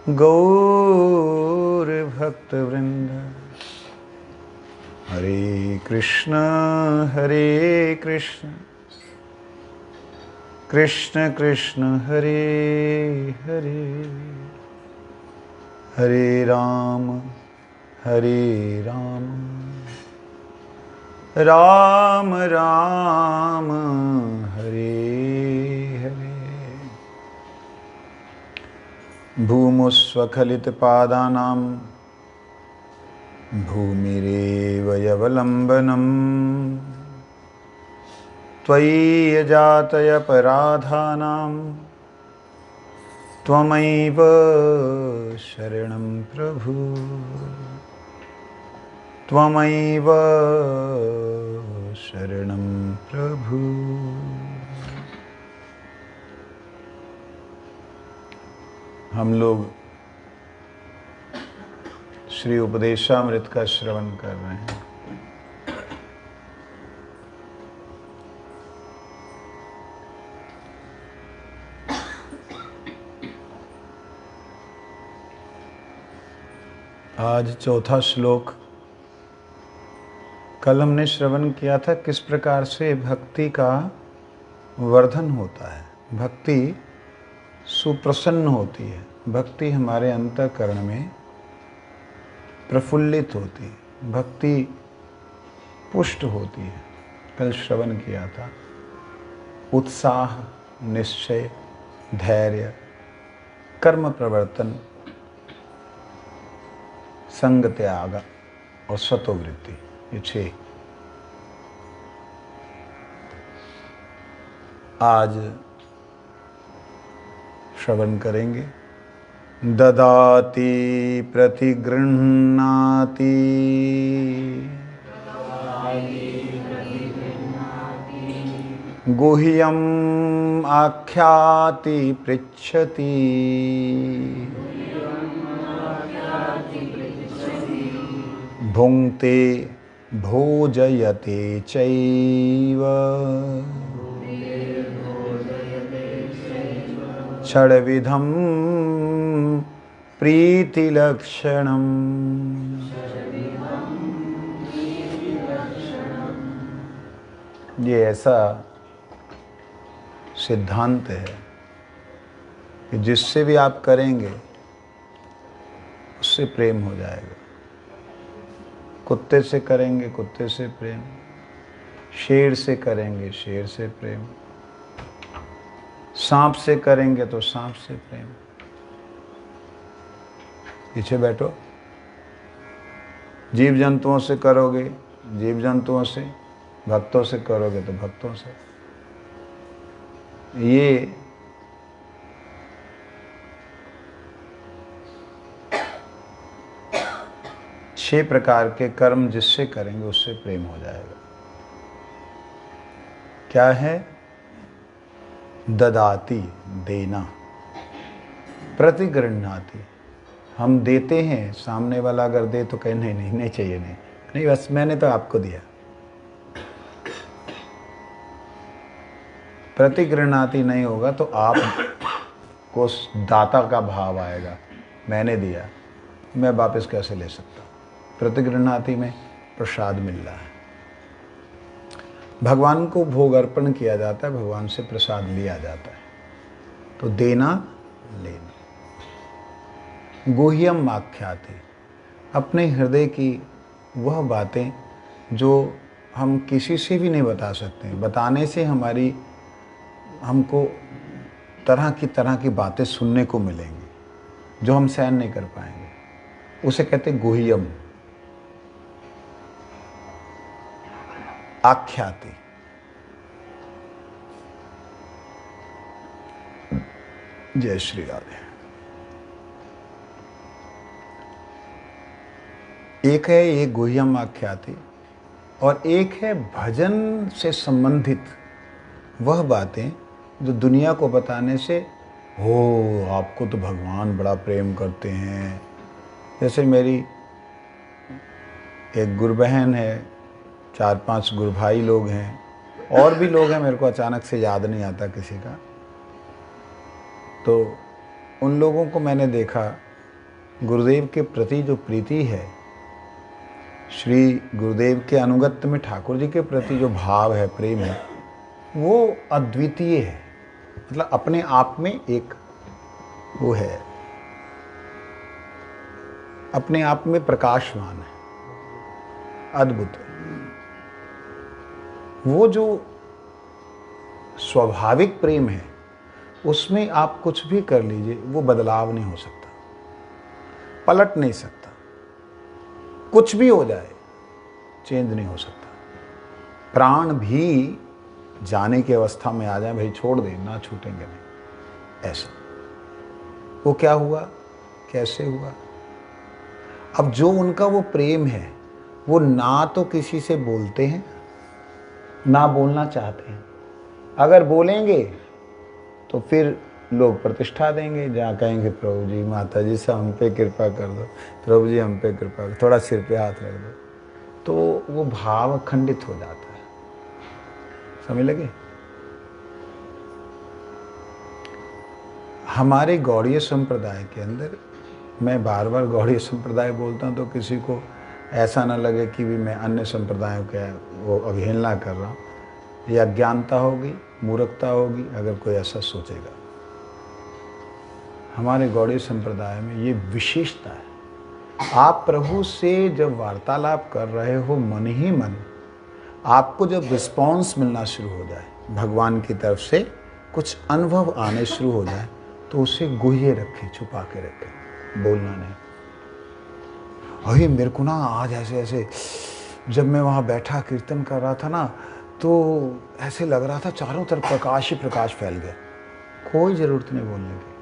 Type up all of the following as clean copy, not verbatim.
गौर भक्तवृंद। हरे कृष्ण कृष्ण कृष्ण हरे हरे, हरे राम राम राम हरे हरे। भूमुस्वखलितपादानां भूमिरेव यवलम्बनम्। त्वयि जातयपराधानां त्वमैव शरणं प्रभु, त्वमैव शरणं प्रभु। हम लोग श्री उपदेशामृत का श्रवण कर रहे हैं। आज चौथा श्लोक। कल हमने श्रवण किया था किस प्रकार से भक्ति का वर्धन होता है, भक्ति सुप्रसन्न होती है, भक्ति हमारे अंतःकरण में प्रफुल्लित होती है, भक्ति पुष्ट होती है। कल श्रवण किया था उत्साह, निश्चय, धैर्य, कर्म प्रवर्तन, संग त्याग और सतोवृत्ति, ये 6। आज श्रवण करेंगे। ददाति प्रतिगृह्णाति गुह्यम् आख्याति पृच्छति। भुङ्क्ते भोजयते चैव षड्विधं प्रीतिलक्षणम्। ये ऐसा सिद्धांत है कि जिससे भी आप करेंगे उससे प्रेम हो जाएगा। कुत्ते से करेंगे, कुत्ते से प्रेम। शेर से करेंगे, शेर से प्रेम। सांप से करेंगे तो सांप से प्रेम। पीछे बैठो। जीव जंतुओं से करोगे, जीव जंतुओं से। भक्तों से करोगे तो भक्तों से। ये छह प्रकार के कर्म जिससे करेंगे उससे प्रेम हो जाएगा। क्या है? ददाति, देना। प्रतिगृह्णाति, हम देते हैं। सामने वाला अगर दे तो कहे नहीं नहीं नहीं चाहिए, नहीं नहीं बस मैंने तो आपको दिया। प्रतिगृह्णाति नहीं होगा तो आप को दाता का भाव आएगा। मैंने दिया, मैं वापस कैसे ले सकता। प्रतिगृह्णाति में प्रसाद मिल रहा है, भगवान को भोग अर्पण किया जाता है, भगवान से प्रसाद लिया जाता है। तो देना लेना। गुह्यम आख्याति, अपने हृदय की वह बातें जो हम किसी से भी नहीं बता सकते। बताने से हमको तरह की बातें सुनने को मिलेंगी जो हम सहन नहीं कर पाएंगे। उसे कहते गुह्यम आख्याति। जय श्री राधे। एक है ये गुह्यम आख्याति और एक है भजन से संबंधित वह बातें जो दुनिया को बताने से हो आपको तो भगवान बड़ा प्रेम करते हैं। जैसे मेरी एक गुरु बहन है, 4-5 गुरु भाई लोग हैं, और भी लोग हैं, मेरे को अचानक से याद नहीं आता किसी का। तो उन लोगों को मैंने देखा गुरुदेव के प्रति जो प्रीति है, श्री गुरुदेव के अनुगत्य में ठाकुर जी के प्रति जो भाव है, प्रेम है, वो अद्वितीय है। मतलब अपने आप में एक वो है, अपने आप में प्रकाशमान है, अद्भुत है। वो जो स्वाभाविक प्रेम है, उसमें आप कुछ भी कर लीजिए, वो बदलाव नहीं हो सकता, पलट नहीं सकता, कुछ भी हो जाए चेंज नहीं हो सकता। प्राण भी जाने की अवस्था में आ जाए, भाई छोड़ दे, ना छूटेंगे नहीं, ऐसा। वो क्या हुआ, कैसे हुआ? अब जो उनका वो प्रेम है, वो ना तो किसी से बोलते हैं, ना बोलना चाहते हैं। अगर बोलेंगे तो फिर लोग प्रतिष्ठा देंगे, जहाँ कहेंगे प्रभु जी, माता जी से हम पे कृपा कर दो, प्रभु जी हम पे कृपा कर, थोड़ा सिर पे हाथ रख दो, तो वो भाव खंडित हो जाता है। समझ लगे? हमारे गौड़ीय संप्रदाय के अंदर, मैं बार बार गौड़ीय संप्रदाय बोलता हूँ तो किसी को ऐसा ना लगे कि भी मैं अन्य संप्रदायों के वो अवहेलना कर रहा हूँ। ये अज्ञानता होगी, मूर्खता होगी अगर कोई ऐसा सोचेगा। हमारे गौड़ीय संप्रदाय में ये विशेषता है। आप प्रभु से जब वार्तालाप कर रहे हो मन ही मन, आपको जब रिस्पॉन्स मिलना शुरू हो जाए, भगवान की तरफ से कुछ अनुभव आने शुरू हो जाए, तो उसे गुह्य रखें, छुपा के रखें, बोलना नहीं। अरे मेरे को ना आज ऐसे ऐसे, जब मैं वहाँ बैठा कीर्तन कर रहा था ना, तो ऐसे लग रहा था चारों तरफ प्रकाश ही प्रकाश फैल गया। कोई ज़रूरत नहीं बोलने की।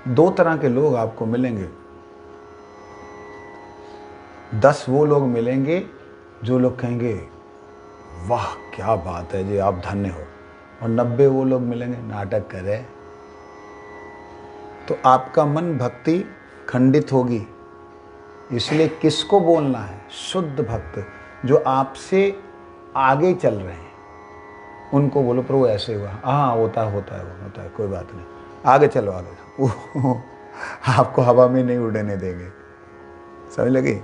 दो तरह के लोग आपको मिलेंगे। 10 वो लोग मिलेंगे जो लोग कहेंगे वाह क्या बात है जी, आप धन्य हो, और 90 वो लोग मिलेंगे नाटक करे। तो आपका मन भक्ति खंडित होगी। इसलिए किसको बोलना है? शुद्ध भक्त जो आपसे आगे चल रहे हैं, उनको बोलो प्रभु ऐसे हुआ, हाँ होता है, कोई बात नहीं, आगे चलो आगे। आपको हवा में नहीं उड़ने देंगे। समझ लगी?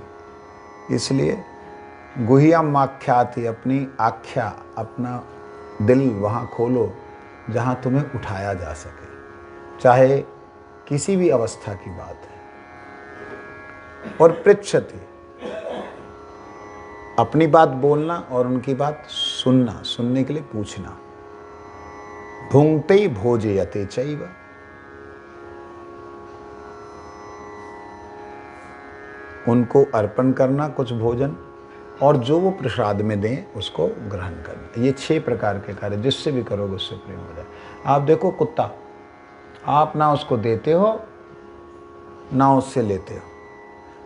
इसलिए गुह्यम आख्याति, अपनी आख्या, अपना दिल वहाँ खोलो जहाँ तुम्हें उठाया जा सके, चाहे किसी भी अवस्था की बात है। और पृच्छति, अपनी बात बोलना और उनकी बात सुनना, सुनने के लिए पूछना। भुंक्ते भोजयते चैव, उनको अर्पण करना कुछ भोजन, और जो वो प्रसाद में दें उसको ग्रहण करना। ये 6 प्रकार के कार्य जिससे भी करोगे उससे प्रेम हो जाए। आप देखो कुत्ता, आप ना उसको देते हो ना उससे लेते हो,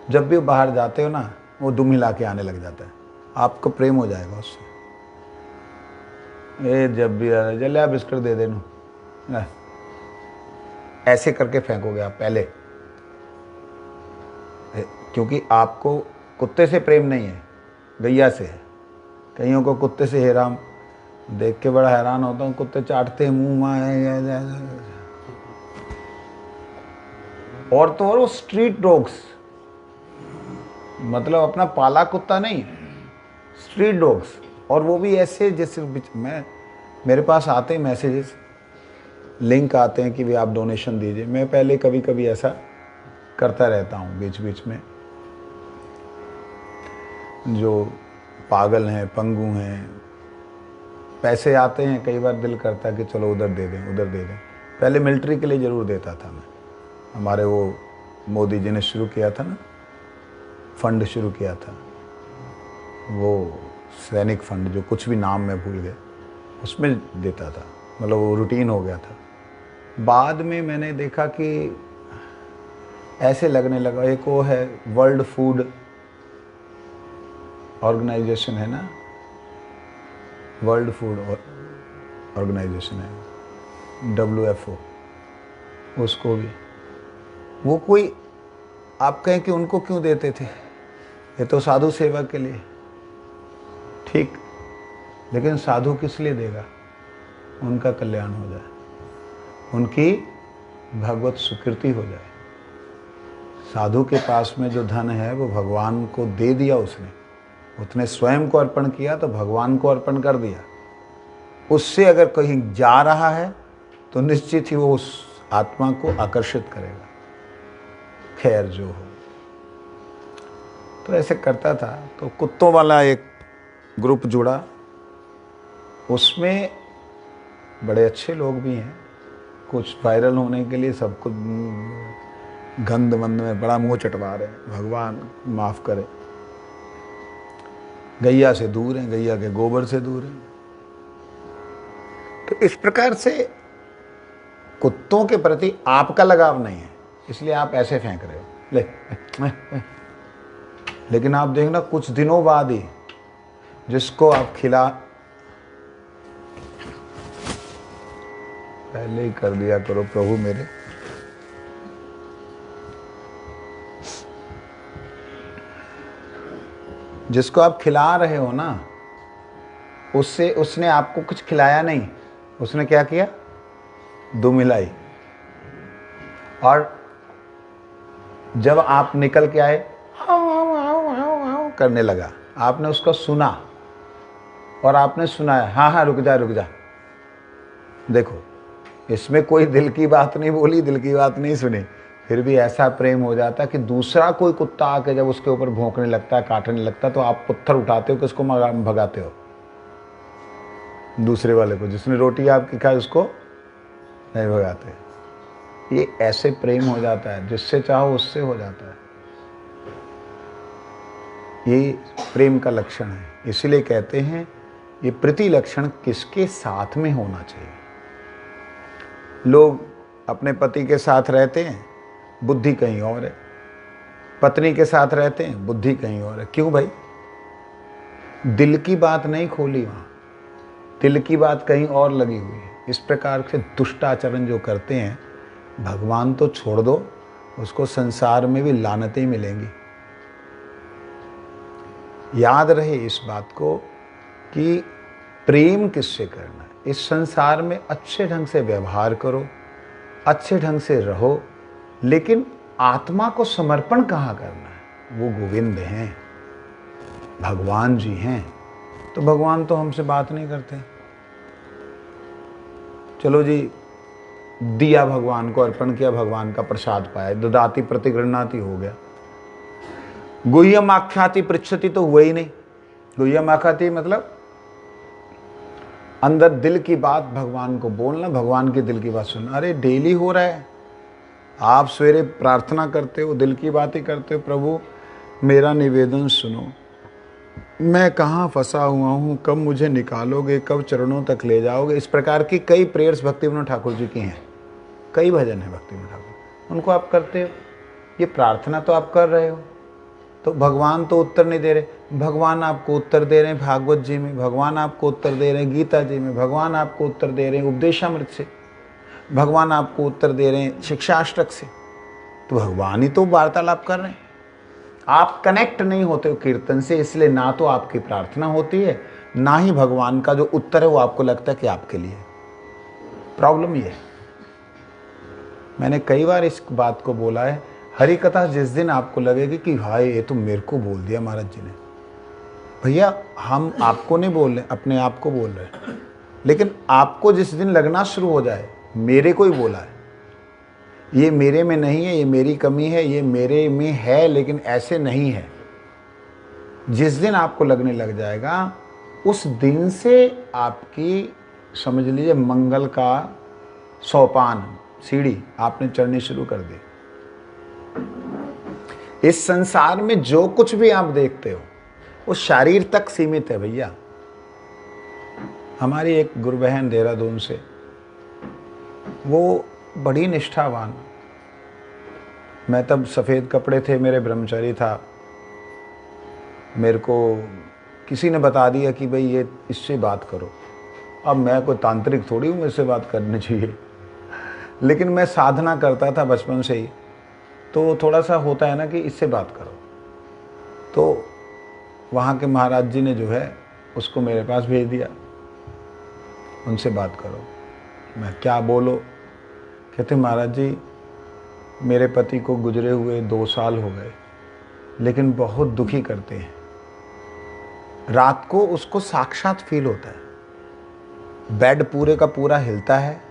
जब भी बाहर जाते हो ना, वो दुम हिला के आने लग जाता है, आपको प्रेम हो जाएगा उससे। जब भी जल्ले बिस्किट दे देना, ऐसे करके फेंकोगे आप पहले, क्योंकि आपको कुत्ते से प्रेम नहीं है, गैया से है। कईयों को कुत्ते से, हे राम, देख के बड़ा हैरान होता हूँ, कुत्ते चाटते हैं मुंह में, और तो और वो स्ट्रीट डॉग्स, मतलब अपना पाला कुत्ता नहीं, स्ट्रीट डॉग्स, और वो भी ऐसे जैसे मेरे पास आते हैं मैसेजेस, लिंक आते हैं कि भी आप डोनेशन दीजिए। मैं पहले कभी कभी ऐसा करता रहता हूँ बीच बीच में। जो पागल हैं, पंगु हैं, पैसे आते हैं, कई बार दिल करता है कि चलो उधर दे दें, उधर दे दें। पहले मिलिट्री के लिए ज़रूर देता था मैं। हमारे वो मोदी जी ने शुरू किया था ना, फंड शुरू किया था, वो सैनिक फंड, जो कुछ भी नाम में भूल गए, उसमें देता था, मतलब वो रूटीन हो गया था। बाद में मैंने देखा कि ऐसे लगने लगा, एक वो है वर्ल्ड फूड ऑर्गेनाइजेशन है ना, वर्ल्ड फूड ऑर्गेनाइजेशन है, WFO, उसको भी वो कोई, आप कहें कि उनको क्यों देते थे, ये तो साधु सेवा के लिए, ठीक, लेकिन साधु किस लिए देगा? उनका कल्याण हो जाए, उनकी भगवत सुकृति हो जाए। साधु के पास में जो धन है वो भगवान को दे दिया उसने स्वयं को अर्पण किया तो भगवान को अर्पण कर दिया। उससे अगर कहीं जा रहा है तो निश्चित ही वो उस आत्मा को आकर्षित करेगा। खैर जो हो, तो ऐसे करता था। तो कुत्तों वाला एक ग्रुप जुड़ा, उसमें बड़े अच्छे लोग भी हैं। कुछ वायरल होने के लिए सब कुछ गंद मंद में बड़ा मुंह चटवा रहे हैं, भगवान माफ करे। गैया से दूर हैं, गैया के गोबर से दूर हैं। तो इस प्रकार से कुत्तों के प्रति आपका लगाव नहीं है, इसलिए आप ऐसे फेंक रहे हो ले। लेकिन आप देखना कुछ दिनों बाद ही जिसको आप खिला, पहले ही कर दिया करो प्रभु मेरे, जिसको आप खिला रहे हो ना, उसने आपको कुछ खिलाया नहीं, उसने क्या किया, दुम हिलाई। और जब आप निकल के आए करने लगा, आपने उसको सुना और आपने सुनाया, हाँ हाँ रुक जा। देखो इसमें कोई दिल की बात नहीं बोली, दिल की बात नहीं सुनी, फिर भी ऐसा प्रेम हो जाता कि दूसरा कोई कुत्ता आके जब उसके ऊपर भौंकने लगता है, काटने लगता है, तो आप पत्थर उठाते हो कि उसको भगाते हो। दूसरे वाले को, जिसने रोटी आपकी खाई, उसको नहीं भगाते। ये ऐसे प्रेम हो जाता है, जिससे चाहो उससे हो जाता है। ये प्रेम का लक्षण है। इसीलिए कहते हैं ये प्रीति लक्षण किसके साथ में होना चाहिए। लोग अपने पति के साथ रहते हैं, बुद्धि कहीं और है, पत्नी के साथ रहते हैं, बुद्धि कहीं और है। क्यों भाई? दिल की बात नहीं खोली वहां, दिल की बात कहीं और लगी हुई है। इस प्रकार से दुष्ट आचरण जो करते हैं, भगवान तो छोड़ दो, उसको संसार में भी लानतें मिलेंगी। याद रहे इस बात को कि प्रेम किससे करना है। इस संसार में अच्छे ढंग से व्यवहार करो, अच्छे ढंग से रहो, लेकिन आत्मा को समर्पण कहाँ करना है? वो गोविंद हैं, भगवान जी हैं। तो भगवान तो हमसे बात नहीं करते। चलो जी, दिया भगवान को अर्पण किया, भगवान का प्रसाद पाया, ददाति प्रतिगृह्णाति हो गया। गुह्यम आख्याति पृच्छति तो हुआ ही नहीं। गुह्यम आख्याति मतलब अंदर दिल की बात भगवान को बोलना, भगवान के दिल की बात सुनना। अरे डेली हो रहा है, आप सवेरे प्रार्थना करते हो, दिल की बात ही करते हो, प्रभु मेरा निवेदन सुनो, मैं कहाँ फंसा हुआ हूँ, कब मुझे निकालोगे, कब चरणों तक ले जाओगे। इस प्रकार की कई प्रेयर्स भक्तिविनोद ठाकुर जी की हैं, कई भजन हैं भक्तिविनोद ठाकुर, उनको आप करते हो। ये प्रार्थना तो आप कर रहे हो, तो भगवान तो उत्तर नहीं दे रहे। भगवान आपको उत्तर दे रहे हैं भागवत जी में, भगवान आपको उत्तर दे रहे हैं गीता जी में, भगवान आपको उत्तर दे रहे हैं उपदेशामृत से, भगवान आपको उत्तर दे रहे हैं शिक्षाष्टक से। तो भगवान ही तो वार्तालाप कर रहे हैं। आप कनेक्ट नहीं होते हो कीर्तन से, इसलिए ना तो आपकी प्रार्थना होती है, ना ही भगवान का जो उत्तर है वो आपको लगता है कि आपके लिए। प्रॉब्लम ये है। मैंने कई बार इस बात को बोला है, हरि कथा जिस दिन आपको लगेगी कि भाई ये तो मेरे को बोल दिया महाराज जी ने, भैया हम आपको नहीं बोल रहे, अपने आप को बोल रहे हैं। लेकिन आपको जिस दिन लगना शुरू हो जाए मेरे को ही बोला है, ये मेरे में नहीं है, ये मेरी कमी है, ये मेरे में है लेकिन ऐसे नहीं है, जिस दिन आपको लगने लग जाएगा, उस दिन से आपकी समझ लीजिए मंगल का सोपान, सीढ़ी आपने चढ़नी शुरू कर दी। इस संसार में जो कुछ भी आप देखते हो वो शरीर तक सीमित है भैया। हमारी एक गुरु बहन देहरादून से, वो बड़ी निष्ठावान, मैं तब सफ़ेद कपड़े थे, मेरे ब्रह्मचारी था, मेरे को किसी ने बता दिया कि भाई ये इससे बात करो। अब मैं कोई तांत्रिक थोड़ी हूँ, इससे बात करनी चाहिए, लेकिन मैं साधना करता था बचपन से ही, तो थोड़ा सा होता है ना कि इससे बात करो। तो वहाँ के महाराज जी ने जो है उसको मेरे पास भेज दिया, उनसे बात करो। मैं क्या बोलो, कहते महाराज जी मेरे पति को गुजरे हुए 2 साल हो गए, लेकिन बहुत दुखी करते हैं। रात को उसको साक्षात फील होता है, बेड पूरे का पूरा हिलता है,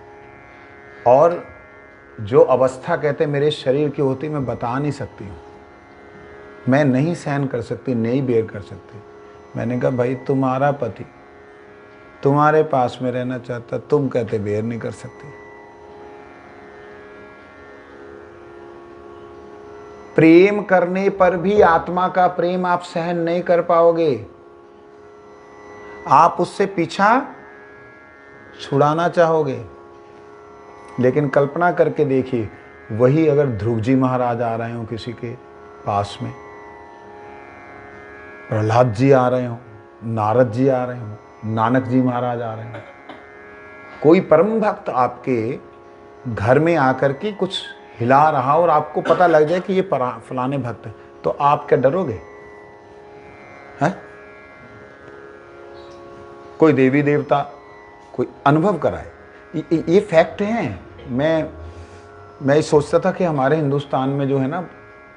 और जो अवस्था कहते मेरे शरीर की होती मैं बता नहीं सकती हूँ, मैं नहीं सहन कर सकती, नहीं बेयर कर सकती। मैंने कहा भाई तुम्हारा पति तुम्हारे पास में रहना चाहता, तुम कहते बेयर नहीं कर सकती। प्रेम करने पर भी आत्मा का प्रेम आप सहन नहीं कर पाओगे। आप उससे पीछा छुड़ाना चाहोगे, लेकिन कल्पना करके देखिए, वही अगर ध्रुव जी महाराज आ रहे हो किसी के पास में, प्रहलाद जी आ रहे हो, नारद जी आ रहे हो, नानक जी महाराज आ रहे हो, कोई परम भक्त आपके घर में आकर के कुछ हिला रहा और आपको पता लग जाए कि ये फलाने भक्त है, तो आप क्या डरोगे? हैं? कोई देवी देवता कोई अनुभव कराए, ये फैक्ट है। मैं सोचता था कि हमारे हिंदुस्तान में जो है ना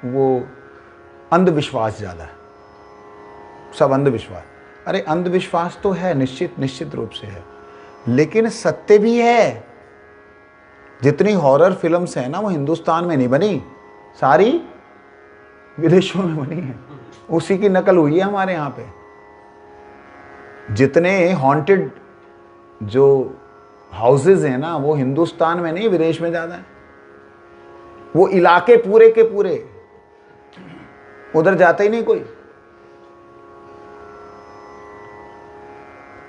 वो अंधविश्वास ज़्यादा है, सब अंधविश्वास। अरे अंधविश्वास तो है, निश्चित रूप से है, लेकिन सत्य भी है। जितनी हॉरर फिल्म्स हैं ना वो हिंदुस्तान में नहीं बनी, सारी विदेशों में बनी है, उसी की नकल हुई है हमारे यहाँ पे। जितने हॉन्टेड जो हाउसेज हैं ना वो हिंदुस्तान में नहीं, विदेश में ज्यादा है। वो इलाके पूरे के पूरे, उधर जाता ही नहीं कोई।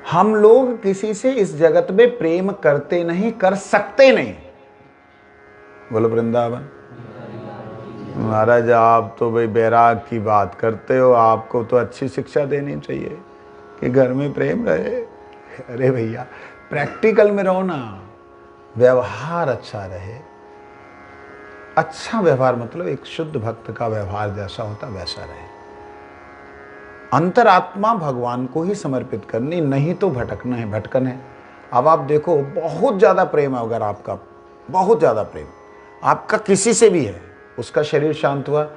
हम लोग किसी से इस जगत में प्रेम करते नहीं, कर सकते नहीं। बोलो वृंदावन। महाराज आप तो भाई बैराग की बात करते हो, आपको तो अच्छी शिक्षा देनी चाहिए कि घर में प्रेम रहे। अरे भैया प्रैक्टिकल में रहो ना, व्यवहार अच्छा रहे। अच्छा व्यवहार मतलब एक शुद्ध भक्त का व्यवहार जैसा होता वैसा रहे। अंतरात्मा भगवान को ही समर्पित करनी, नहीं तो भटकना है, भटकन है। अब आप देखो बहुत ज़्यादा प्रेम है, अगर आपका बहुत ज़्यादा प्रेम आपका किसी से भी है, उसका शरीर शांत हुआ,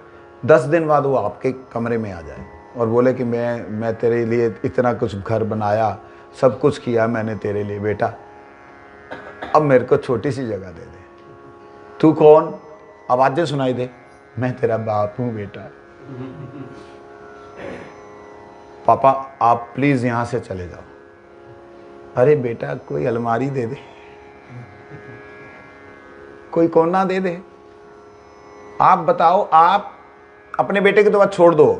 10 दिन बाद वो आपके कमरे में आ जाए और बोले कि मैं तेरे लिए इतना कुछ घर बनाया, सब कुछ किया मैंने तेरे लिए बेटा, अब मेरे को छोटी सी जगह दे दे। तू कौन? आवाजें सुनाई दे, मैं तेरा बाप हूं बेटा, पापा आप प्लीज यहां से चले जाओ। अरे बेटा कोई अलमारी दे दे, कोई कोना दे दे। आप बताओ, आप अपने बेटे की तो बात छोड़ दो,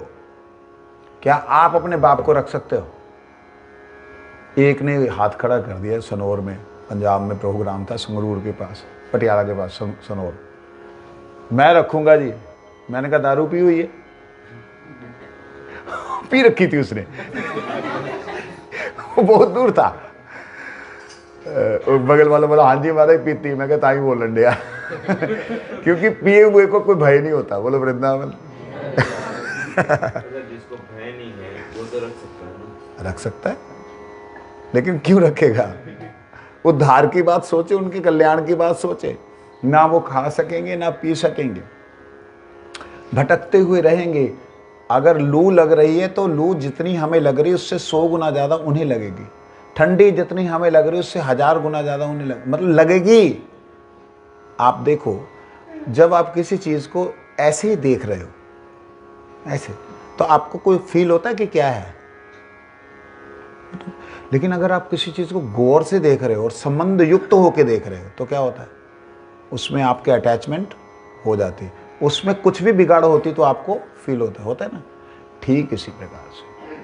क्या आप अपने बाप को रख सकते हो? एक ने हाथ खड़ा कर दिया सनौर में, पंजाब में प्रोग्राम था, संगरूर के पास, पटियाला के पास सनौर, मैं रखूंगा जी। मैंने कहा दारू पी हुई है? पी रखी थी उसने। वो बहुत दूर था, बगल वाला बोला हाँ जी महाराज पीती। मैं कहता ही बोलन दिया क्योंकि पिए हुए को कोई भय नहीं होता। बोलो वृंदावन। जिसको भय नहीं है वो तो रख सकता है ना? रख सकता है, लेकिन क्यों रखेगा? उद्धार की बात सोचे, उनके कल्याण की बात सोचे। ना वो खा सकेंगे ना पी सकेंगे, भटकते हुए रहेंगे। अगर लू लग रही है तो लू जितनी हमें लग रही है उससे 100 गुना ज़्यादा उन्हें लगेगी। ठंडी जितनी हमें लग रही है उससे 1000 गुना ज़्यादा उन्हें लगेगी। आप देखो, जब आप किसी चीज़ को ऐसे ही देख रहे हो, ऐसे, तो आपको कोई फील होता है कि क्या है? लेकिन अगर आप किसी चीज़ को गौर से देख रहे हो और संबंध युक्त होकर देख रहे हो तो क्या होता है? उसमें आपके अटैचमेंट हो जाती है, उसमें कुछ भी बिगाड़ होती तो आपको फील होता है ना। ठीक इसी प्रकार से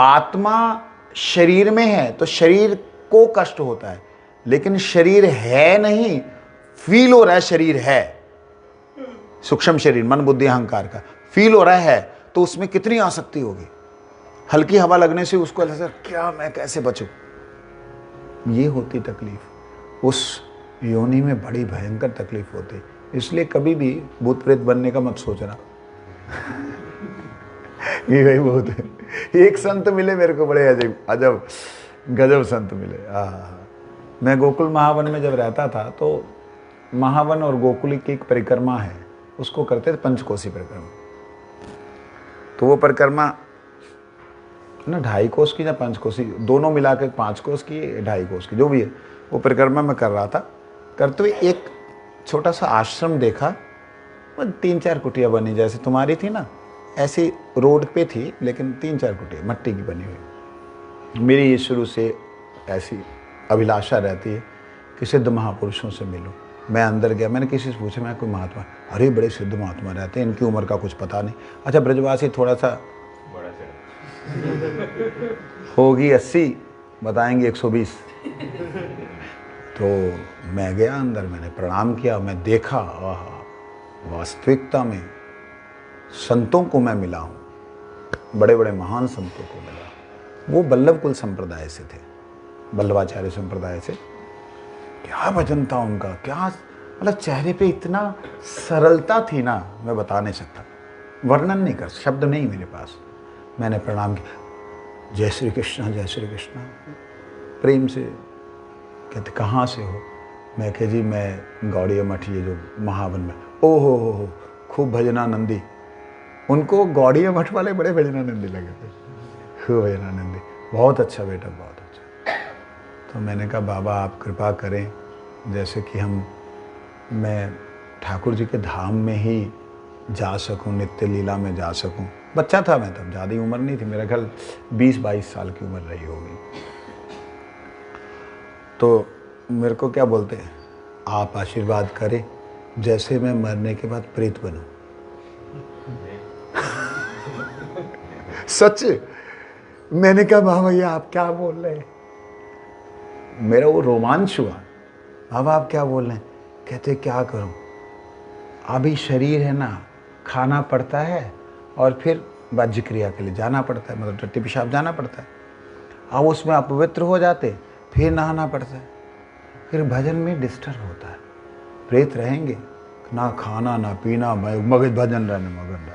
आत्मा शरीर में है तो शरीर को कष्ट होता है, लेकिन शरीर है नहीं, फील हो रहा है शरीर है। सूक्ष्म शरीर, मन बुद्धि अहंकार का फील हो रहा है तो उसमें कितनी आसक्ति होगी। हल्की हवा लगने से उसको ऐसा, क्या मैं कैसे बचूं, ये होती तकलीफ। उस योनि में बड़ी भयंकर तकलीफ होती। इसलिए कभी भी भूत प्रेत बनने का मत सोचना। ये भाई बहुत है। एक संत मिले मेरे को, बड़े अजब गजब संत मिले। मैं गोकुल महावन में जब रहता था तो महावन और गोकुल की एक परिक्रमा है, उसको करते थे पंचकोसी परिक्रमा। तो वो परिक्रमा ना 2.5 कोस की या 5 कोस की, दोनों मिला के 5 कोस की 2.5 कोस की, जो भी है, वो परिक्रमा मैं कर रहा था। करते हुए एक छोटा सा आश्रम देखा, 3-4 कुटिया बनी जैसे तुम्हारी थी ना, ऐसी रोड पे थी, लेकिन 3-4 कुटिया मट्टी की बनी हुई। मेरी ये शुरू से ऐसी अभिलाषा रहती है कि सिद्ध महापुरुषों से मिलूं। मैं अंदर गया, मैंने किसी से पूछा, मैं कोई महात्मा, अरे बड़े सिद्ध महात्मा रहते हैं, इनकी उम्र का कुछ पता नहीं। अच्छा ब्रजवासी थोड़ा सा होगी 80, बताएंगे 120। तो मैं गया अंदर, मैंने प्रणाम किया, मैं देखा, वास्तविकता में संतों को मैं मिला हूँ, बड़े बड़े महान संतों को मिला। वो बल्लभ कुल संप्रदाय से थे, बल्लभाचार्य संप्रदाय से। क्या भजन था उनका, क्या मतलब चेहरे पे इतना सरलता थी ना, मैं बता नहीं सकता, वर्णन नहीं कर, शब्द नहीं मेरे पास। मैंने प्रणाम किया, जय श्री कृष्णा, जय श्री कृष्णा, प्रेम से। कहते कहाँ से हो? मैं कह जी मैं गौड़िया मठ, ये जो महावन में। ओहो हो, खूब भजनानंदी। उनको गौड़िया मठ वाले बड़े भजनानंदी लगे थे, खूब भजनानंदी। बहुत अच्छा बेटा, बहुत अच्छा। तो मैंने कहा बाबा आप कृपा करें, जैसे कि मैं ठाकुर जी के धाम में ही जा सकूं, नित्य लीला में जा सकूं। बच्चा था मैं तब, ज़्यादा उम्र नहीं थी, मेरा ख्याल 20-22 साल की उम्र रही होगी। तो मेरे को क्या बोलते हैं, आप आशीर्वाद करें जैसे मैं मरने के बाद प्रेत बनूं। सच। मैंने कहा बाबा ये आप क्या बोल रहे हैं? मेरा वो रोमांच हुआ, बाबा आप क्या बोल रहे हैं? कहते क्या करूं, अभी शरीर है ना, खाना पड़ता है और फिर बाह्य क्रिया के लिए जाना पड़ता है, मतलब टट्टी पेशाब जाना पड़ता है। अब उसमें अपवित्र हो जाते, फिर नहाना पड़ता है, फिर भजन में डिस्टर्ब होता है। प्रेत रहेंगे, ना खाना ना पीना, मगज भजन रहने, मगन रहना।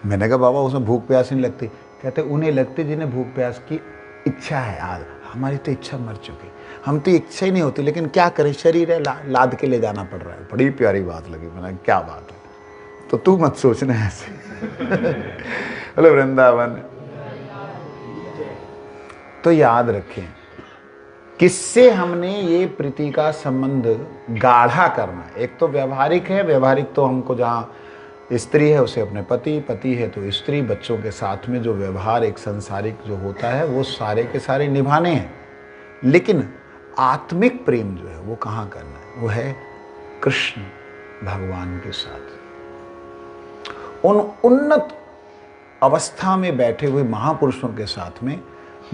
मैंने कहा बाबा उसमें भूख प्यास नहीं लगती। कहते उन्हें लगती जिन्हें भूख प्यास की इच्छा है। आज हमारी तो इच्छा मर चुकी, हम तो इच्छा ही नहीं होती, लेकिन क्या करें, शरीर है, लाद के ले जाना पड़ रहा है। बड़ी प्यारी बात लगी, मैंने क्या बात है, तो तू मत सोचना ऐसे। बोलो वृंदावन। तो याद रखें, किससे हमने ये प्रीति का संबंध गाढ़ा करना। एक तो व्यवहारिक है, व्यवहारिक तो हमको जहाँ स्त्री है उसे अपने पति, पति है तो स्त्री, बच्चों के साथ में जो व्यवहार एक संसारिक जो होता है वो सारे के सारे निभाने हैं। लेकिन आत्मिक प्रेम जो है वो कहाँ करना है, वो है कृष्ण भगवान के साथ। उन उन्नत अवस्था में बैठे हुए महापुरुषों के साथ में,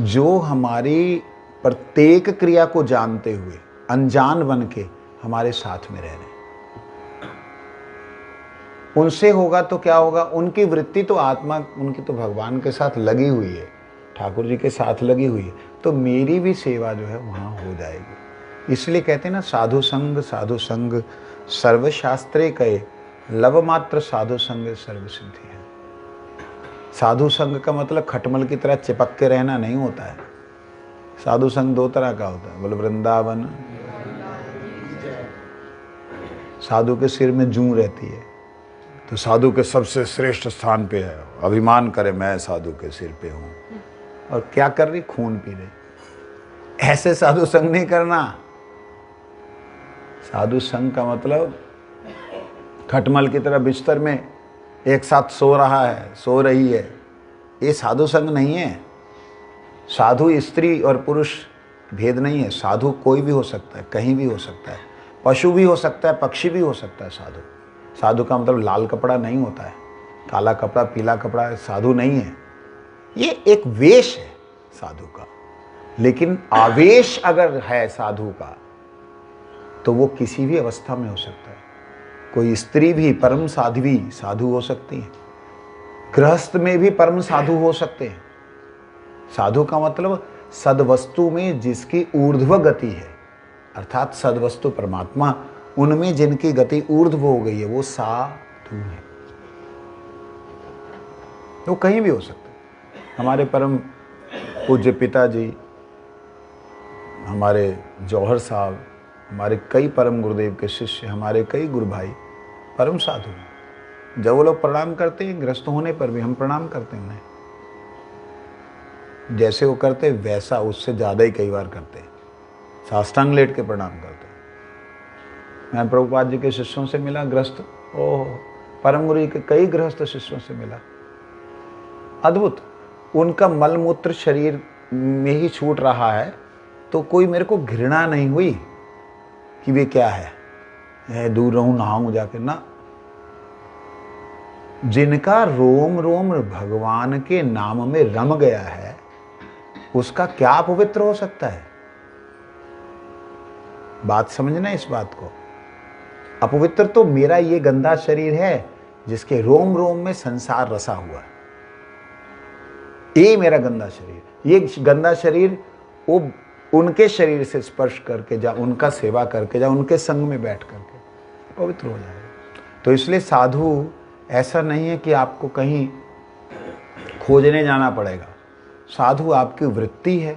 जो हमारी प्रत्येक क्रिया को जानते हुए अनजान बन के हमारे साथ में रह रहे हैं। उनसे होगा तो क्या होगा, उनकी वृत्ति तो आत्मा उनकी तो भगवान के साथ लगी हुई है, ठाकुर जी के साथ लगी हुई है, तो मेरी भी सेवा जो है वहाँ हो जाएगी। इसलिए कहते हैं ना, साधु संग सर्वशास्त्रे कहे, लव मात्र साधु संग सर्व सिद्धि है। साधु संग का मतलब खटमल की तरह चिपक के रहना नहीं होता है। साधु संग 2 तरह का होता है। बोलो वृंदावन। साधु के सिर में जूं रहती है, तो साधु के सबसे श्रेष्ठ स्थान पे है, अभिमान करे मैं साधु के सिर पे हूं, और क्या कर रही, खून पी रही। ऐसे साधु संग नहीं करना। साधु संग का मतलब खटमल की तरह बिस्तर में एक साथ सो रहा है, सो रही है, ये साधु संग नहीं है। साधु स्त्री और पुरुष भेद नहीं है। साधु कोई भी हो सकता है, कहीं भी हो सकता है, पशु भी हो सकता है, पक्षी भी हो सकता है। साधु, साधु का मतलब लाल कपड़ा नहीं होता है, काला कपड़ा, पीला कपड़ा साधु नहीं है। ये एक वेश है साधु का। लेकिन आवेश अगर है साधु का, तो वो किसी भी अवस्था में हो सकता है। कोई स्त्री भी परम साध्वी साधु हो सकती है, गृहस्थ में भी परम साधु हो सकते हैं। साधु का मतलब सद्वस्तु में जिसकी ऊर्ध्व गति है, अर्थात सद्वस्तु परमात्मा, उनमें जिनकी गति ऊर्ध्व हो गई है, वो साधु है। वो कहीं भी हो सकता है। हमारे परम पूज्य पिताजी, हमारे जौहर साहब, हमारे कई परम गुरुदेव के शिष्य, हमारे कई गुरु भाई परम साधु हैं। जब वो लोग प्रणाम करते हैं, ग्रस्त होने पर भी हम प्रणाम करते हैं उन्हें। जैसे वो करते वैसा उससे ज़्यादा ही कई बार करते हैं, साष्टांग लेट के प्रणाम करते हैं। मैं प्रभुपाद जी के शिष्यों से मिला ग्रस्त, ओह परम गुरु जी के कई गृहस्थ शिष्यों से मिला, अद्भुत। उनका मलमूत्र शरीर में ही छूट रहा है तो कोई मेरे को घृणा नहीं हुई कि वे क्या है, दूर रहूं नहाऊं जाके ना। जिनका रोम रोम भगवान के नाम में रम गया है उसका क्या पवित्र हो सकता है? बात समझना इस बात को। अपवित्र तो मेरा ये गंदा शरीर है जिसके रोम रोम में संसार रसा हुआ है, ये मेरा गंदा शरीर। ये गंदा शरीर वो उनके शरीर से स्पर्श करके जा, उनका सेवा करके जा, उनके संग में बैठ करके पवित्र हो जाएगा। तो इसलिए साधु ऐसा नहीं है कि आपको कहीं खोजने जाना पड़ेगा। साधु आपकी वृत्ति है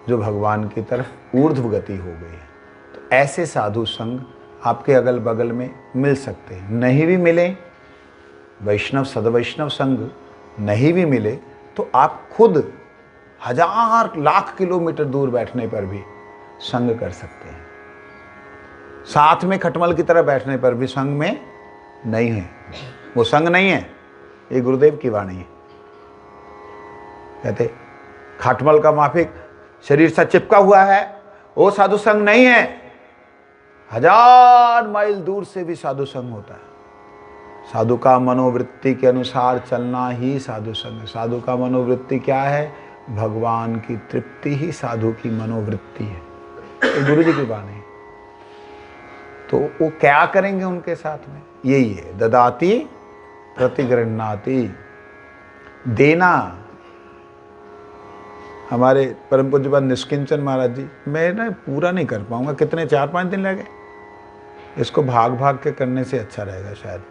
जो भगवान की तरफ ऊर्ध्व गति हो गई है। तो ऐसे साधु संग आपके अगल बगल में मिल सकते हैं। नहीं भी मिले, वैष्णव सदवैष्णव संग नहीं भी मिले तो आप खुद 1000 लाख किलोमीटर दूर बैठने पर भी संग कर सकते हैं। साथ में खटमल की तरह बैठने पर भी संग में नहीं है, वो संग नहीं है। ये गुरुदेव की वाणी है। कहते खटमल का माफिक शरीर से चिपका हुआ है, वो साधु संग नहीं है। 1000 माइल दूर से भी साधु संग होता है। साधु का मनोवृत्ति के अनुसार चलना ही साधु संग है। साधु का मनोवृत्ति क्या है? भगवान की तृप्ति ही साधु की मनोवृत्ति है। ये गुरु जी की वाणी है। तो वो क्या करेंगे उनके साथ में? यही है, ददाति प्रतिगृह्णाति, देना। हमारे परम पूज्यपाद निष्किंचन महाराज जी, मैं ना पूरा नहीं कर पाऊंगा, कितने 4-5 दिन लगे, इसको भाग भाग के करने से अच्छा रहेगा शायद।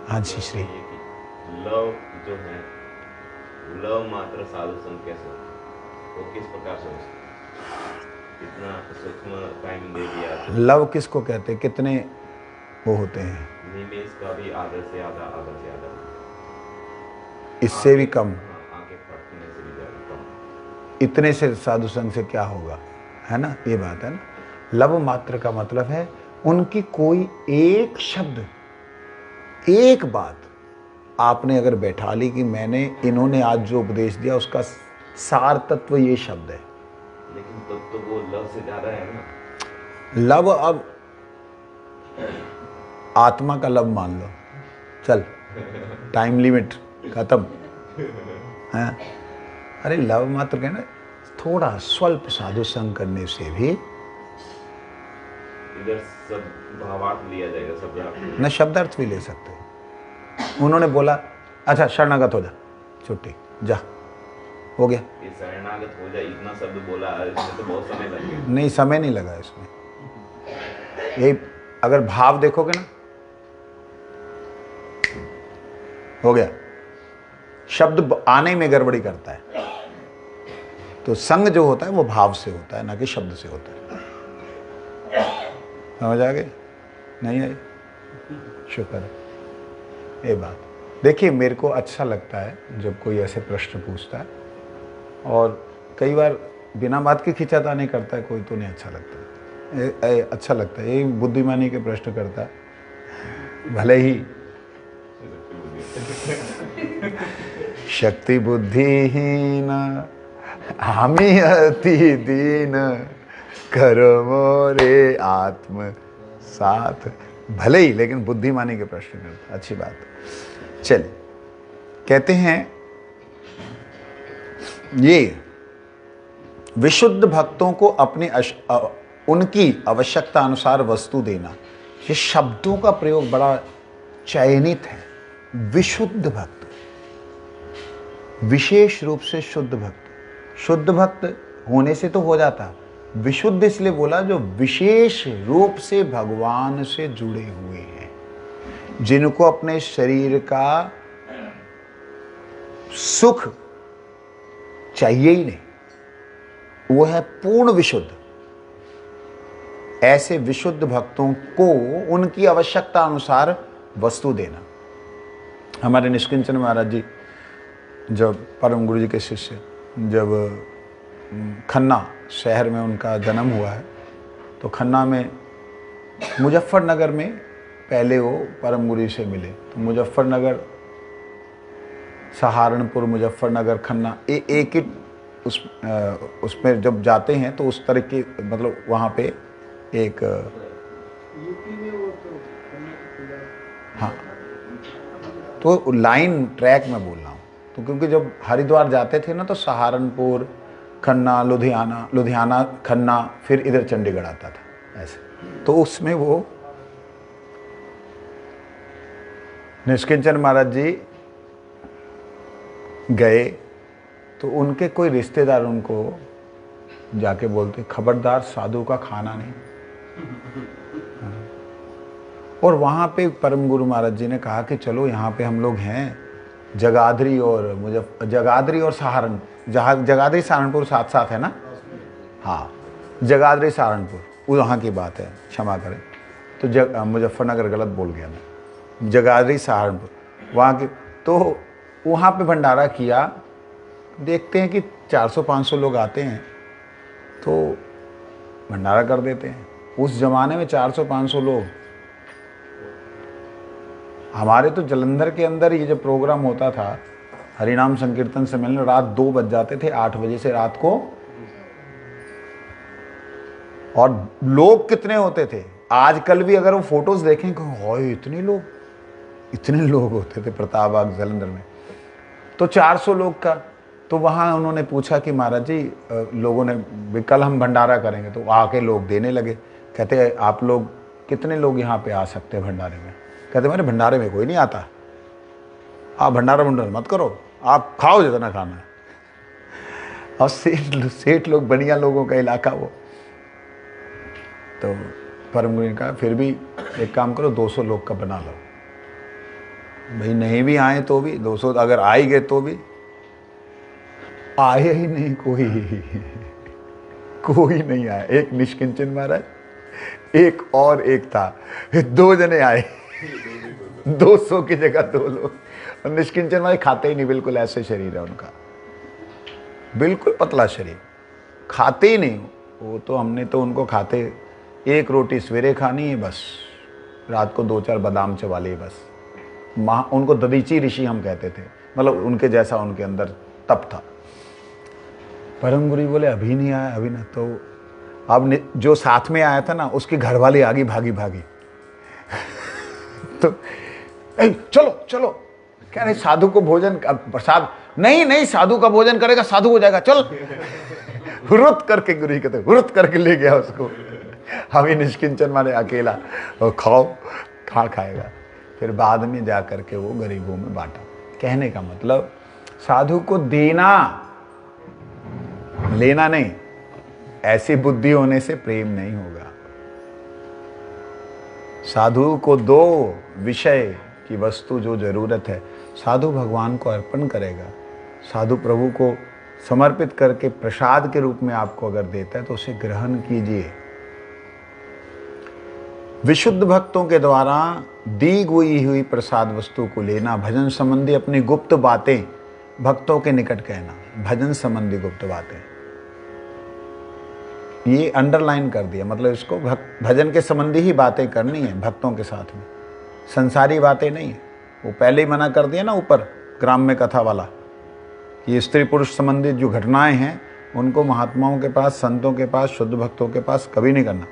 हाँ जी श्री। लव जो है, लव मात्र साधु संग कैसे, वो किस प्रकार से इतना सूक्ष्म टाइम दे दिया? लव किसको कहते हैं? कितने वो होते हैं? निमेश का भी आधे से आधा, आधा से आधा, इससे भी कम, आगे फटने से भी ज्यादा कम। इतने से साधु संग से क्या होगा, है ना? ये बात है ना। लव मात्र का मतलब है उनकी कोई एक शब्द, एक बात आपने अगर बैठा ली कि मैंने इन्होंने आज जो उपदेश दिया उसका सार तत्व ये शब्द है। लेकिन तब तो वो लव से ज्यादा है ना। लव अब आत्मा का लव मान लो, चल टाइम लिमिट खत्म है। अरे लव मात्र कहना, थोड़ा स्वल्प साधु संग करने से भी इधर सब भावार्थ लिया जाएगा, सब न शब्दार्थ भी ले सकते। उन्होंने बोला अच्छा शरणागत हो जा, छुट्टी जा, हो गया। ये शरणागत हो जाए इतना शब्द बोला, इसमें तो बहुत समय लग गया। नहीं, समय नहीं लगा इसमें। ये अगर भाव देखोगे ना, हो गया। शब्द आने में गड़बड़ी करता है। तो संग जो होता है वो भाव से होता है, ना कि शब्द से होता है। समझ आ गई? नहीं आई? शुक्र है। ये बात देखिए, मेरे को अच्छा लगता है जब कोई ऐसे प्रश्न पूछता है, और कई बार बिना बात की खिंचातानी करता है कोई, तो नहीं अच्छा लगता। अच्छा लगता है ये बुद्धिमानी के प्रश्न करता है, भले ही शक्ति बुद्धिहीन हामी अति दीन करो मोरे आत्म साथ, भले ही, लेकिन बुद्धिमानी के प्रश्न करता। अच्छी बात। चलिए, कहते हैं ये विशुद्ध भक्तों को अपनी उनकी आवश्यकता अनुसार वस्तु देना। ये शब्दों का प्रयोग बड़ा चयनित है। विशुद्ध भक्त, विशेष रूप से शुद्ध भक्त। शुद्ध भक्त होने से तो हो जाता, विशुद्ध इसलिए बोला जो विशेष रूप से भगवान से जुड़े हुए हैं, जिनको अपने शरीर का सुख चाहिए ही नहीं, वो है पूर्ण विशुद्ध। ऐसे विशुद्ध भक्तों को उनकी आवश्यकता अनुसार वस्तु देना। हमारे निष्किंचन महाराज जी जब परम गुरु जी के शिष्य जब खन्ना शहर में उनका जन्म हुआ है, तो खन्ना में मुजफ्फरनगर में पहले वो परम गुरु जी से मिले। तो मुजफ्फरनगर, सहारनपुर, मुजफ्फरनगर, खन्ना एक ही उसमें जब जाते हैं तो उस तरह की मतलब वहाँ पे एक हाँ, तो लाइन ट्रैक में बोल रहा हूँ। तो क्योंकि जब हरिद्वार जाते थे ना तो सहारनपुर, खन्ना, लुधियाना, खन्ना, फिर इधर चंडीगढ़ आता था ऐसे। तो उसमें वो निष्किंचन महाराज जी गए तो उनके कोई रिश्तेदार उनको जाके बोलते, खबरदार साधु का खाना नहीं। और वहाँ पे परम गुरु महाराज जी ने कहा कि चलो यहाँ पे हम लोग हैं, जगाधरी और जगाधरी सहारनपुर साथ साथ है ना, हाँ, जगाधरी सहारनपुर वहाँ की बात है, क्षमा करें। तो मुजफ्फरनगर गलत बोल गया मैं, जगाधरी सहारनपुर वहाँ की। तो वहाँ पे भंडारा किया, देखते हैं कि 400-500 लोग आते हैं तो भंडारा कर देते हैं। उस जमाने में 400-500 लोग, हमारे तो जलंधर के अंदर ये जब प्रोग्राम होता था हरिनाम संकीर्तन सम्मेलन, रात 2 बज जाते थे, 8 बजे से रात को। और लोग कितने होते थे, आजकल भी अगर वो फोटोज देखें इतने लोग होते थे प्रतापबाग जलंधर में। तो 400 लोग का। तो वहाँ उन्होंने पूछा कि महाराज जी लोगों ने कल हम भंडारा करेंगे, तो आके लोग देने लगे। कहते आप लोग कितने लोग यहाँ पे आ सकते हैं भंडारे में? कहते मेरे भंडारे में कोई नहीं आता, आप भंडारा मत करो, आप खाओ जितना खाना है। और सेठ लोग, बढ़िया लोगों का इलाका वो। तो परम गुरु ने कहा फिर भी एक काम करो, 200 लोग का बना लो। भाई नहीं भी आए तो भी 200, अगर आ ही गए तो भी। आए ही नहीं कोई नहीं आया। एक निष्किंचन महाराज, एक और एक था, 2 जने आए 200 की जगह 2 लोग। और निष्किंचन महाराज खाते ही नहीं, बिल्कुल ऐसे शरीर है उनका, बिल्कुल पतला शरीर, खाते ही नहीं वो। तो हमने तो उनको खाते, 1 रोटी सवेरे खानी है बस, रात को 2-4 बादाम चबा लिए बस। उनको ददीची ऋषि हम कहते थे, मतलब उनके जैसा उनके अंदर तप था। परम गुरु बोले अभी नहीं आया, अभी ना। तो अब जो साथ में आया था ना, उसकी घरवाली आ गई भागी तो चलो चलो, कह रहे साधु को भोजन, प्रसाद नहीं, साधु का भोजन करेगा साधु हो जाएगा, चल। हुरत करके गुरु जी कहते, हुरत करके ले गया उसको। अभी निष्किंचन माने अकेला, और खाएगा। फिर बाद में जा करके वो गरीबों में बांटा। कहने का मतलब साधु को देना, लेना नहीं। ऐसी बुद्धि होने से प्रेम नहीं होगा। साधु को दो विषय की वस्तु जो जरूरत है, साधु भगवान को अर्पण करेगा। साधु प्रभु को समर्पित करके प्रसाद के रूप में आपको अगर देता है तो उसे ग्रहण कीजिए। विशुद्ध भक्तों के द्वारा दी गई हुई प्रसाद वस्तु को लेना, भजन संबंधी अपनी गुप्त बातें भक्तों के निकट कहना। भजन संबंधी गुप्त बातें, ये अंडरलाइन कर दिया, मतलब इसको भजन के संबंधी ही बातें करनी है भक्तों के साथ में, संसारी बातें नहीं। वो पहले ही मना कर दिया ना ऊपर ग्राम में कथा वाला, कि स्त्री पुरुष संबंधित जो घटनाएं हैं उनको महात्माओं के पास, संतों के पास, शुद्ध भक्तों के पास कभी नहीं करना,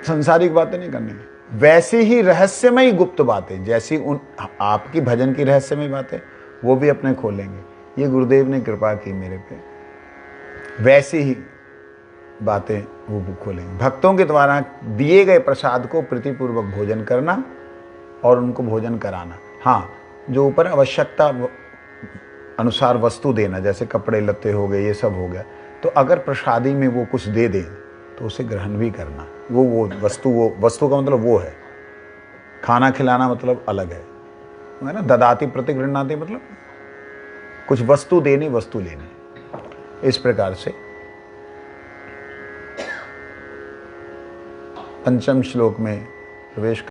संसारिक बातें नहीं करनी। वैसी ही रहस्यमयी गुप्त बातें, जैसी उन आपकी भजन की रहस्यमयी बातें, वो भी अपने खोलेंगे। ये गुरुदेव ने कृपा की मेरे पे, वैसी ही बातें वो खोलेंगे। भक्तों के द्वारा दिए गए प्रसाद को प्रीतिपूर्वक भोजन करना और उनको भोजन कराना। हाँ, जो ऊपर आवश्यकता अनुसार वस्तु देना, जैसे कपड़े लत्ते हो गए, ये सब हो गया, तो अगर प्रसादी में वो कुछ दे दे तो उसे ग्रहण भी करना। वो वस्तु का मतलब वो है, खाना खिलाना मतलब अलग है ना। ददाती प्रतिगृह्णाति मतलब कुछ वस्तु देनी, वस्तु लेनी। इस प्रकार से पंचम श्लोक में प्रवेश